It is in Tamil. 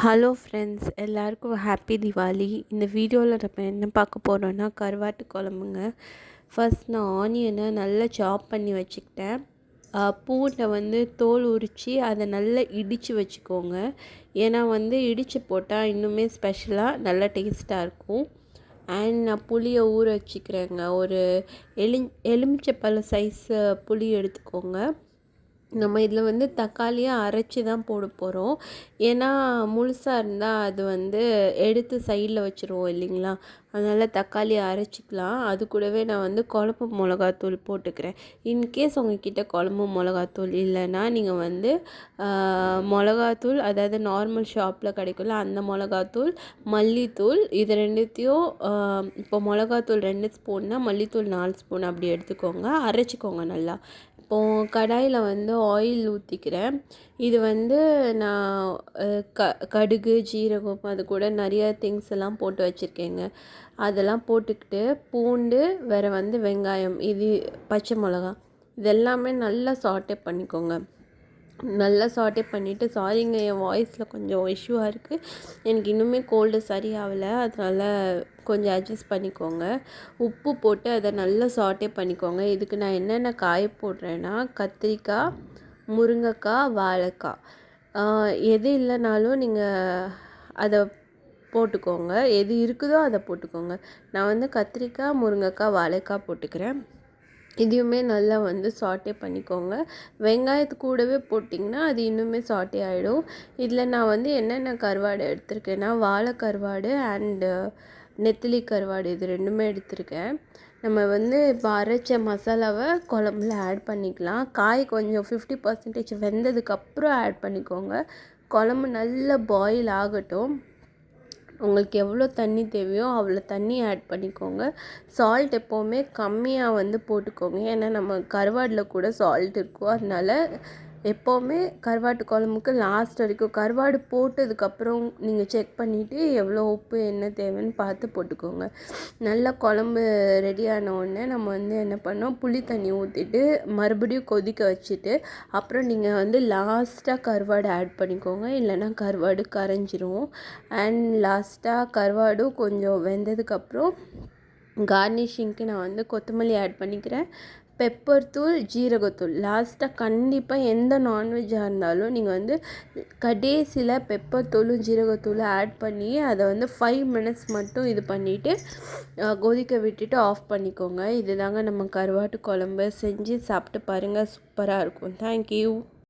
ஹலோ ஃப்ரெண்ட்ஸ், எல்லாருக்கும் ஹாப்பி திவாலி. இந்த வீடியோவில் நம்ம என்ன பார்க்க போகிறோன்னா கருவாட்டு குழம்புங்க. ஃபர்ஸ்ட் நான் ஆனியனை நல்லா சாப் பண்ணி வச்சுக்கிட்டேன். பூண்டை தோல் உரித்து அதை நல்லா இடித்து வச்சுக்கோங்க. ஏன்னா இடித்து போட்டால் இன்னுமே ஸ்பெஷலாக நல்லா டேஸ்ட்டாக இருக்கும். அண்ட் நான் புளியை ஊற வச்சுக்கிறேங்க. ஒரு எலுமிச்சைப்பழ சைஸ் புளி எடுத்துக்கோங்க. நம்ம இதில் தக்காளியை அரைச்சி தான் போட போகிறோம். ஏன்னா முழுசாக இருந்தால் அது எடுத்து சைடில் வச்சுருவோம் இல்லைங்களா, அதனால் தக்காளியை அரைச்சிக்கலாம். அது கூடவே நான் குழம்பு மிளகாத்தூள் போட்டுக்கிறேன். இன்கேஸ் உங்கள்கிட்ட குழம்பு மிளகாத்தூள் இல்லைன்னா நீங்கள் மிளகாத்தூள், அதாவது நார்மல் ஷாப்பில் கிடைக்கும்ல அந்த மிளகாத்தூள், மல்லித்தூள், இது ரெண்டுத்தையும் இப்போ மிளகாத்தூள் 2 ஸ்பூன்னா மல்லித்தூள் 4 ஸ்பூன் அப்படி எடுத்துக்கோங்க. அரைச்சிக்கோங்க நல்லா. இப்போது கடாயில் ஆயில் ஊற்றிக்கிறேன். இது நான் கடுகு, ஜீரகம், அது கூட நிறைய திங்ஸ் எல்லாம் போட்டு வச்சுருக்கேங்க. அதெல்லாம் போட்டுக்கிட்டு பூண்டு, வேறு வெங்காயம், இது பச்சை மிளகா, இதெல்லாமே நல்லா சாட்டே பண்ணிக்கோங்க. நல்லா சாட்டே பண்ணிவிட்டு, சாரிங்க என் வாய்ஸில் கொஞ்சம் இஷ்யூவாக இருக்குது. எனக்கு இன்னுமே கோல்டு சரியாகலை, அதனால் கொஞ்சம் அட்ஜஸ்ட் பண்ணிக்கோங்க. உப்பு போட்டு அதை நல்லா சாட்டே பண்ணிக்கோங்க. இதுக்கு நான் என்னென்ன காய் போடுறேன்னா கத்திரிக்காய், முருங்கைக்காய், வாழைக்காய், எது இல்லைனாலும் நீங்கள் அதை போட்டுக்கோங்க. எது இருக்குதோ அதை போட்டுக்கோங்க. நான் கத்திரிக்காய், முருங்கைக்காய், வாழைக்காய் போட்டுக்கிறேன். இதையுமே நல்லா சாட்டே பண்ணிக்கோங்க. வெங்காயத்து கூடவே போட்டிங்கன்னா அது இன்னுமே சாட்டே ஆகிடும். இதில் நான் என்னென்ன கருவாடு எடுத்திருக்கேன்னா வாழை கருவாடு அண்டு நெத்திலி கருவாடு, இது ரெண்டுமே எடுத்திருக்கேன். நம்ம இப்போ அரைச்ச மசாலாவை குழம்புல ஆட் பண்ணிக்கலாம். காய் கொஞ்சம் 50% வெந்ததுக்கப்புறம் ஆட் பண்ணிக்கோங்க. குழம்பு நல்லா பாயில் ஆகட்டும். உங்களுக்கு எவ்வளோ தண்ணி தேவையோ அவ்வளோ தண்ணி ஆட் பண்ணிக்கோங்க. சால்ட் எப்போவுமே கம்மியாக போட்டுக்கோங்க. ஏன்னா நம்ம கருவாடில் கூட சால்ட் இருக்கும். அதனால் எப்போவுமே கருவாட்டு குழம்புக்கு லாஸ்ட் வரைக்கும் கருவாடு போட்டதுக்கப்புறம் நீங்கள் செக் பண்ணிவிட்டு எவ்வளோ உப்பு என்ன தேவைன்னு பார்த்து போட்டுக்கோங்க. நல்லா குழம்பு ரெடி ஆனவுடனே நம்ம என்ன பண்ணோம், புளி தண்ணி ஊற்றிட்டு மறுபடியும் கொதிக்க வச்சுட்டு அப்புறம் நீங்கள் லாஸ்ட்டாக கருவாடு ஆட் பண்ணிக்கோங்க. இல்லைன்னா கருவாடு கரைஞ்சிரும். அண்ட் லாஸ்ட்டாக கருவாடும் கொஞ்சம் வெந்ததுக்கப்புறம் கார்னிஷிங்க்கு நான் கொத்தமல்லி ஆட் பண்ணிக்கிறேன். பெப்பர் தூள், ஜீரகத்தூள் லாஸ்ட்டாக கண்டிப்பாக எந்த நான்வெஜ்ஜாக இருந்தாலும் நீங்கள் கடைசியில் பெப்பர் தூளும் ஜீரகத்தூளும் ஆட் பண்ணி அதை 5 மினிட்ஸ் மட்டும் இது பண்ணிவிட்டு கொதிக்க விட்டுட்டு ஆஃப் பண்ணிக்கோங்க. இதுதாங்க நம்ம கருவாட்டு குழம்பு. செஞ்சு சாப்பிட்டு பாருங்கள், சூப்பராக இருக்கும். தேங்க்யூ.